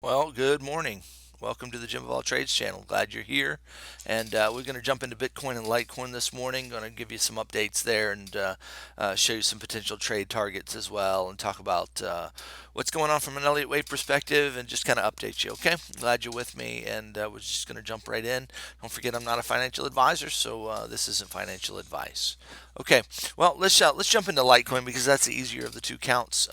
Well, good morning. Welcome to the Jim of All Trades channel. Glad you're here. And we're going to jump into Bitcoin and Litecoin this morning. Going to give you some updates there and show you some potential trade targets as well and talk about what's going on from an Elliott Wave perspective and just kind of update you. Okay? Glad you're with me. And we're just going to jump right in. Don't forget, I'm not a financial advisor, so this isn't financial advice. Okay. Well, let's jump into Litecoin because that's the easier of the two counts.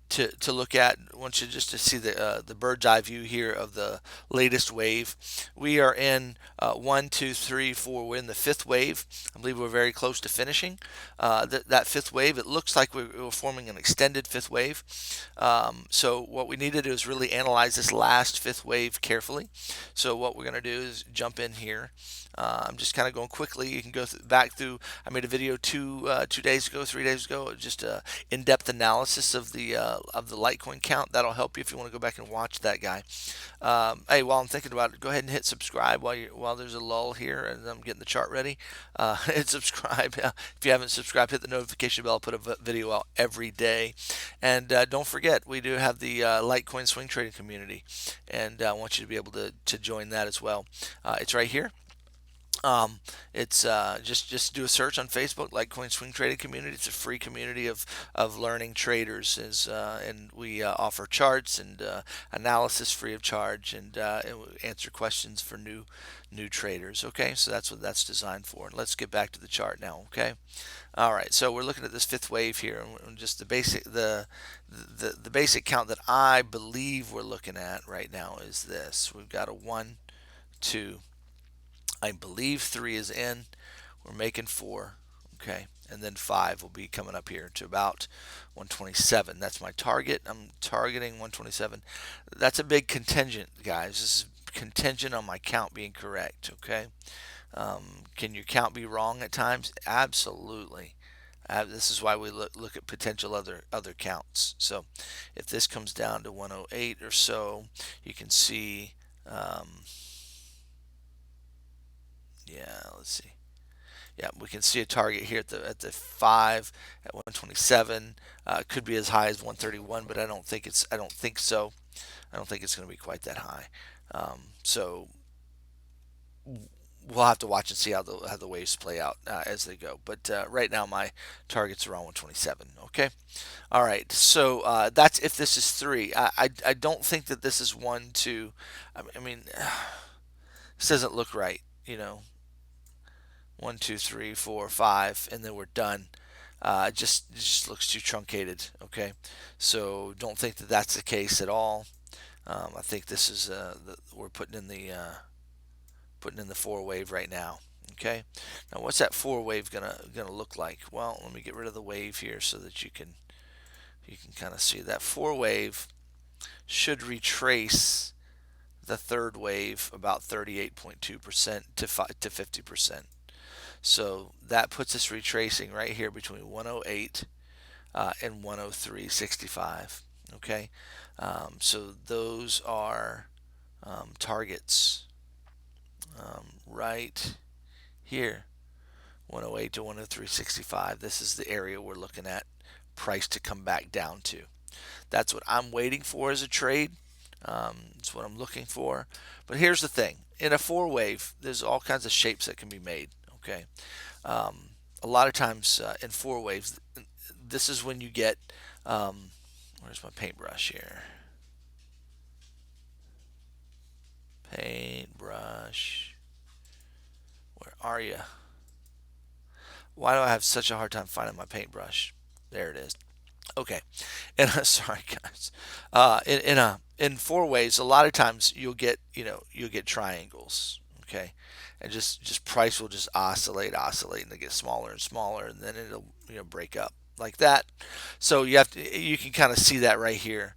To look at. I want you just to see the bird's eye view here of the latest wave. We are in one, two, three, four. We're in the fifth wave. I believe we're very close to finishing that fifth wave. It looks like we're forming an extended fifth wave. So what we need to do is really analyze this last fifth wave carefully. So what we're going to do is jump in here. I'm just kind of going quickly. You can go back through. I made a video 2 days ago, 3 days ago, just in-depth analysis of the Litecoin count. That'll help you if you want to go back and watch that guy. Hey, while I'm thinking about it, go ahead and hit subscribe while there's a lull here and I'm getting the chart ready. Hit subscribe. If you haven't subscribed, hit the notification bell. I'll put a video out every day. And don't forget, we do have the Litecoin swing trading community, and I want you to be able to join that as well. It's right here. It's just do a search on Facebook, Litecoin Swing Trading Community. It's a free community of learning traders, and we offer charts and analysis free of charge, and we answer questions for new traders. Okay, so that's what that's designed for. And let's get back to the chart now. Okay, all right. So we're looking at this fifth wave here, and just the basic count that I believe we're looking at right now is this. We've got a 1, 2. I believe 3 is in. We're making 4. Okay. And then 5 will be coming up here to about 127. That's my target. I'm targeting 127. That's a big contingent, guys. This is contingent on my count being correct. Okay. Can your count be wrong at times? Absolutely. This is why we look at potential other counts. So if this comes down to 108 or so, you can see. Yeah, let's see. Yeah, we can see a target here at the 5 at 127. Could be as high as 131, but I don't think so. I don't think it's going to be quite that high. So we'll have to watch and see how the waves play out as they go. But right now my target's around 127. Okay. All right. So that's if this is 3. I don't think that this is 1, 2. I mean, this doesn't look right. 1, 2, 3, 4, 5, and then we're done. It just looks too truncated. Okay, so don't think that that's the case at all. I think this is we're putting in the 4 wave right now. Okay, now what's that 4 wave gonna look like? Well, let me get rid of the wave here so that you can kind of see that 4 wave should retrace the third wave about 38.2% to 50%. So that puts us retracing right here between 108 and 103.65. Okay, so those are targets right here, 108 to 103.65. This is the area we're looking at price to come back down to. That's what I'm waiting for as a trade. It's what I'm looking for. But here's the thing: in a 4 wave, there's all kinds of shapes that can be made. Okay, a lot of times in 4 waves, this is when you get. Where's my paintbrush here? Paintbrush. Where are you? Why do I have such a hard time finding my paintbrush? There it is. Okay, and sorry guys. In 4 waves, a lot of times you'll get triangles. Okay, and just price will just oscillate, and they get smaller and smaller, and then it'll break up like that. So you can kind of see that right here.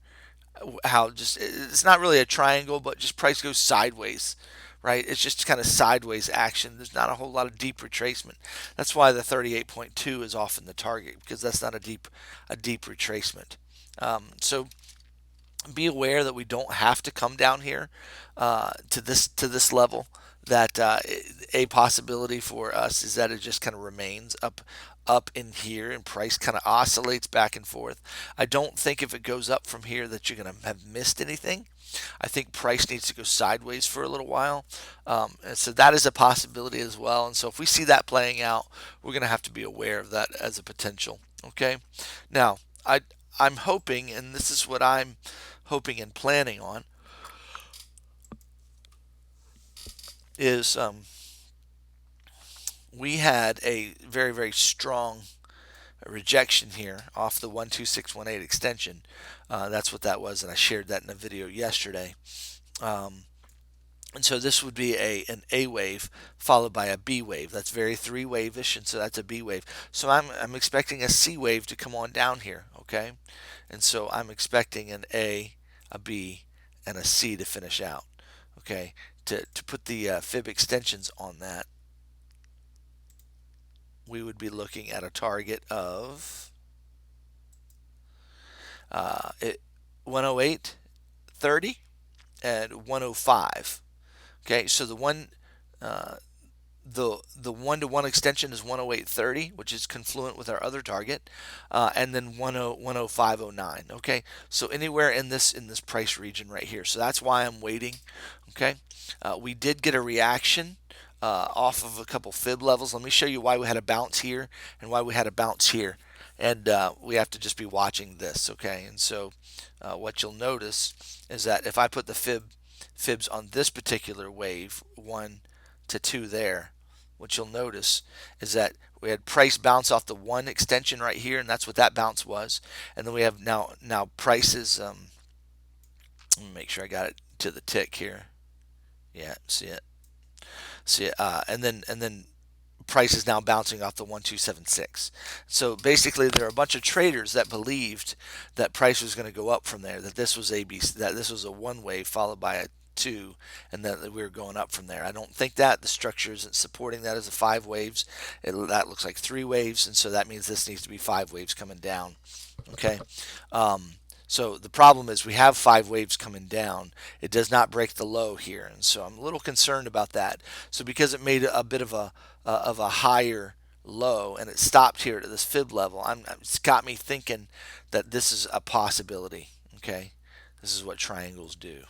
How just it's not really a triangle, but just price goes sideways, right? It's just kind of sideways action. There's not a whole lot of deep retracement. That's why the 38.2 is often the target, because that's not a deep retracement. So be aware that we don't have to come down here to this level. that a possibility for us is that it just kind of remains up in here, and price kind of oscillates back and forth. I don't think if it goes up from here that you're going to have missed anything. I think price needs to go sideways for a little while. And so that is a possibility as well. And so if we see that playing out, we're going to have to be aware of that as a potential. Okay. Now, I'm hoping, and this is what I'm hoping and planning on, is we had a very, very strong rejection here off the 12618 extension. That's what that was, and I shared that in a video yesterday. Um, and so this would be an A wave followed by a B wave. That's very three wave-ish, and so that's a B wave. So I'm expecting a C wave to come on down here, okay? And so I'm expecting an a B, and a C to finish out, okay? To put the fib extensions on that, we would be looking at a target of 108.30 and 105. Okay, so uh, the 1-to-1 extension is 108.30, which is confluent with our other target, and then 105.09. Okay, so anywhere in this price region right here. So that's why I'm waiting. Okay, we did get a reaction off of a couple fib levels. Let me show you why we had a bounce here and why we had a bounce here. And we have to just be watching this, okay? And so what you'll notice is that if I put the fibs on this particular wave, 1 to 2 there, what you'll notice is that we had price bounce off the 1 extension right here, and that's what that bounce was. And then we have now prices. Let me make sure I got it to the tick here. Yeah, see it. See it. And then price is now bouncing off the 1276. So basically, there are a bunch of traders that believed that price was going to go up from there. That this was ABC. That this was a one wave followed by a two, and that we were going up from there. I don't think that the structure isn't supporting that as a five waves. That looks like three waves, and so that means this needs to be five waves coming down. Okay. So the problem is we have five waves coming down. It does not break the low here, and so I'm a little concerned about that. So because it made a bit of a higher low and it stopped here at this fib level, it's got me thinking that this is a possibility. Okay, this is what triangles do.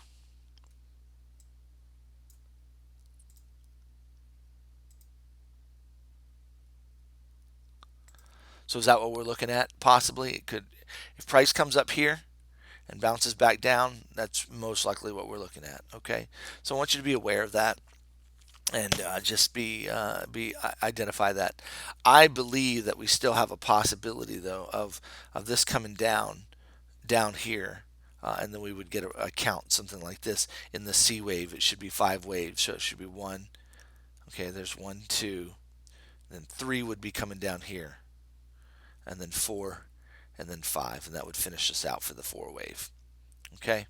So is that what we're looking at? Possibly it could, if price comes up here and bounces back down, that's most likely what we're looking at. Okay, so I want you to be aware of that and just identify that. I believe that we still have a possibility though of this coming down here. And then we would get a count, something like this. In the C wave, it should be five waves, so it should be one. Okay, there's one, two, then three would be coming down here, and then four, and then five, and that would finish us out for the four wave. Okay,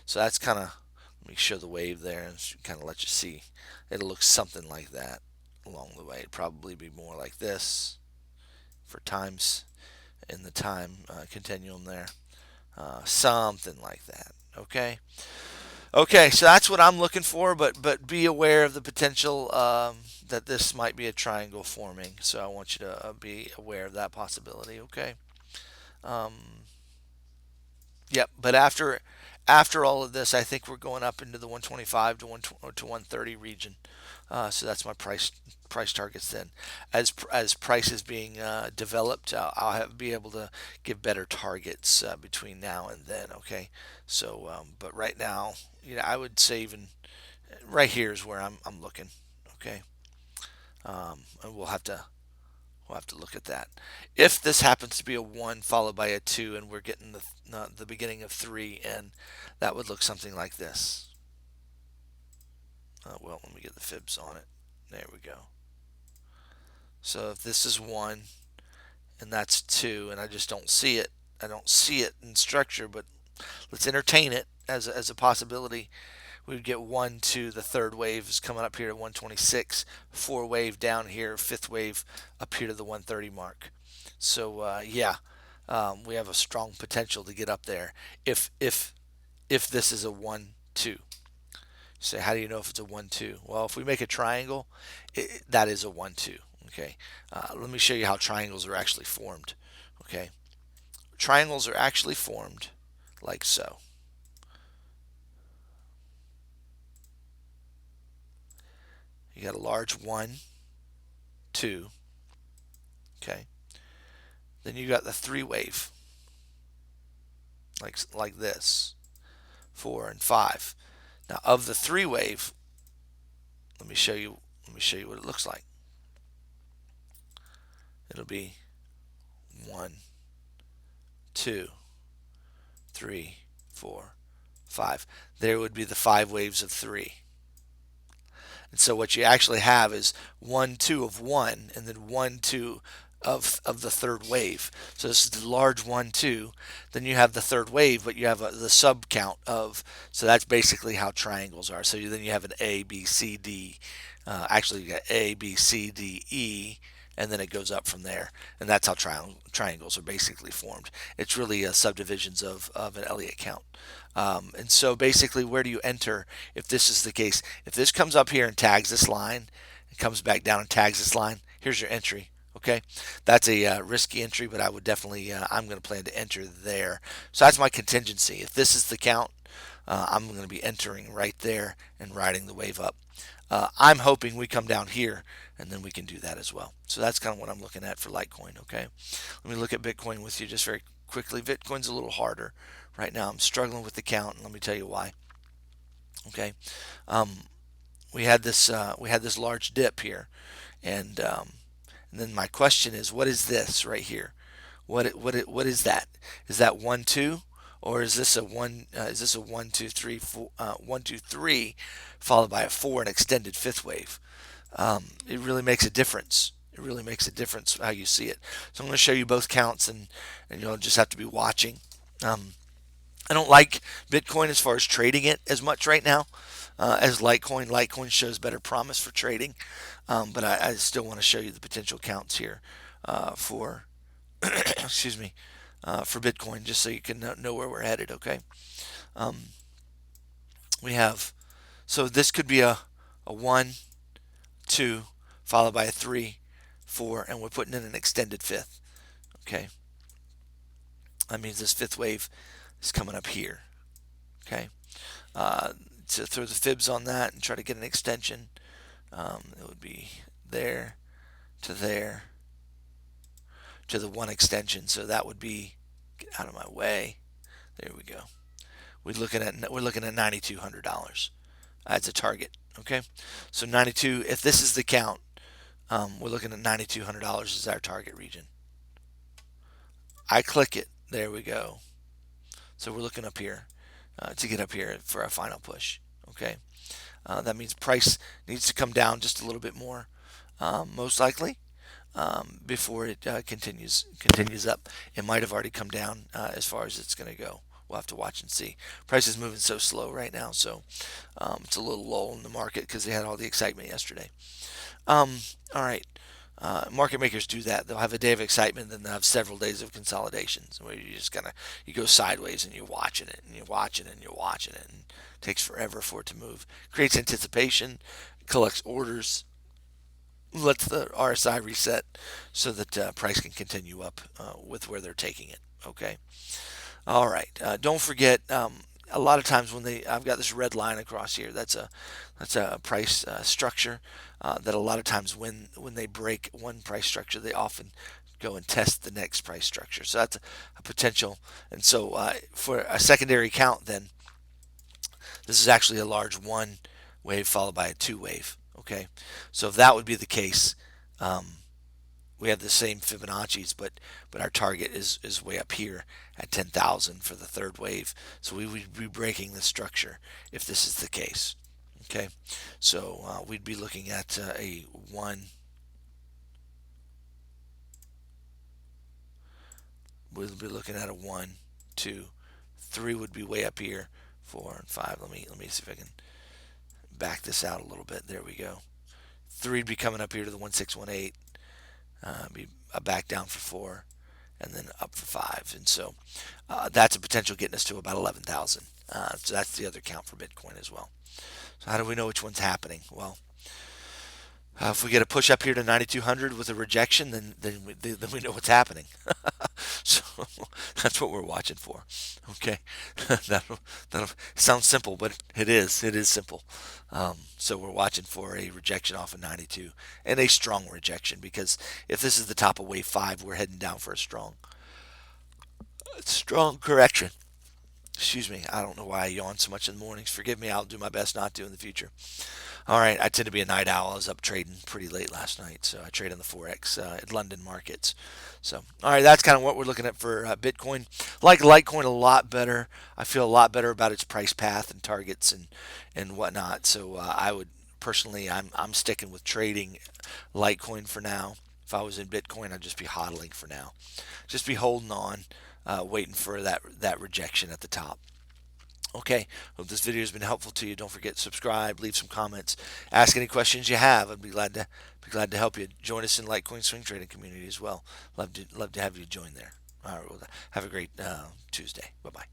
so that's kind of, let me show the wave there and kind of let you see. It'll look something like that along the way. It'd probably be more like this for times in the time continuum there. Something like that. Okay. Okay, so that's what I'm looking for, but be aware of the potential that this might be a triangle forming. So I want you to be aware of that possibility. Okay. Um, Yep, but after all of this, I think we're going up into the 125 to 130 region. So that's my price targets then. As price is being developed, be able to give better targets between now and then. Okay, so but right now, I would say even right here is where I'm looking. Okay, and we'll have to look at that. If this happens to be a 1 followed by a 2 and we're getting the beginning of 3, and that would look something like this. Well, let me get the fibs on it. There we go. So if this is 1 and that's 2 and I just don't see it, I don't see it in structure, but let's entertain it as a possibility. We would get 1 to the third wave is coming up here at 126, 4 wave down here, 5th wave up here to the 130 mark. So yeah, we have a strong potential to get up there if this is a 1-2. Say, how do you know if it's a 1-2? Well, if we make a triangle, that is a 1-2. Okay. Let me show you how triangles are actually formed. Okay. Triangles are actually formed like so. You got a large 1, 2. Okay. Then you got the 3 wave, like this, 4 and 5. Now, of the 3 wave, let me show you. Let me show you what it looks like. It'll be 1, 2, 3, 4, 5. There would be the 5 waves of 3. And so what you actually have is 1, 2 of 1, and then 1, 2 of the third wave. So this is the large 1, 2. Then you have the third wave, but you have the sub count of. So that's basically how triangles are. So then you have an A, B, C, D. Actually, you got A, B, C, D, E, and then it goes up from there. And that's how triangles are basically formed. It's really subdivisions of an Elliott count. And so basically, where do you enter if this is the case? If this comes up here and tags this line, it comes back down and tags this line, here's your entry. Okay, that's a risky entry, but I would definitely, I'm going to plan to enter there. So that's my contingency. If this is the count, I'm going to be entering right there and riding the wave up. I'm hoping we come down here and then we can do that as well. So that's kind of what I'm looking at for Litecoin. Okay, let me look at Bitcoin with you just very quickly. Bitcoin's a little harder right now. I'm struggling with the count, and let me tell you why. Okay, um, we had this large dip here, and then my question is, what is this right here? What is that? Is that 1, 2, or is this a one? Is this a 1, 2, 3, 4, 1, 2, 3, followed by a 4, an extended fifth wave? It really makes a difference. It really makes a difference how you see it. So I'm going to show you both counts, and you'll just have to be watching. Um, I don't like Bitcoin as far as trading it as much right now as Litecoin. Litecoin shows better promise for trading, but I still want to show you the potential counts here for excuse me for Bitcoin, just so you can know where we're headed. Okay, um, we have so this could be a 1, 2, followed by a 3, 4, and we're putting in an extended fifth. Okay, that means this fifth wave is coming up here. Okay, to throw the fibs on that and try to get an extension, it would be there to there to the one extension. So that would be, get out of my way. There we go. We're looking at $9,200. That's a target. Okay, so 92. If this is the count, we're looking at $9,200 as our target region. I click it. There we go. So we're looking up here to get up here for our final push. Okay, that means price needs to come down just a little bit more, most likely, before it continues up. It might have already come down as far as it's going to go. We'll have to watch and see. Price is moving so slow right now, so it's a little lull in the market because they had all the excitement yesterday. All right. Market makers do that. They'll have a day of excitement, then they'll have several days of consolidations where you just you go sideways and you're watching it and you're watching it and you're watching it, and it takes forever for it to move. Creates anticipation, collects orders, lets the RSI reset so that price can continue up with where they're taking it. Okay. All right. Don't forget. A lot of times when I've got this red line across here. That's a price structure that a lot of times when they break one price structure, they often go and test the next price structure. So that's a potential. And so for a secondary count, then this is actually a large 1 wave followed by a 2 wave. Okay, so if that would be the case, we have the same Fibonacci's, but our target is way up here at 10,000 for the third wave. So we would be breaking the structure if this is the case. Okay, so we'd be looking at a 1. We'll be looking at a 1, 2, 3 would be way up here. 4 and 5. Let me see if I can back this out a little bit. There we go. 3 would be coming up here to the 1618. Be a back down for 4, and then up for 5. And so that's a potential getting us to about 11,000. So that's the other count for Bitcoin as well. So how do we know which one's happening? Well, if we get a push up here to 9,200 with a rejection, then we know what's happening. So that's what we're watching for. Okay, that'll sound simple, but it is. It is simple. So we're watching for a rejection off of 92 and a strong rejection, because if this is the top of wave 5, we're heading down for a strong correction. Excuse me. I don't know why I yawn so much in the mornings. Forgive me. I'll do my best not to in the future. All right, I tend to be a night owl. I was up trading pretty late last night, so I trade on the Forex at London markets. So, all right, that's kind of what we're looking at for Bitcoin. Like Litecoin a lot better. I feel a lot better about its price path and targets and whatnot. So I would personally, I'm sticking with trading Litecoin for now. If I was in Bitcoin, I'd just be hodling for now. Just be holding on, waiting for that rejection at the top. Okay, hope this video has been helpful to you. Don't forget to subscribe, leave some comments, ask any questions you have. I'd be glad to help you. Join us in Litecoin swing trading community as well. Love to have you join there. All right, well, have a great Tuesday. Bye bye.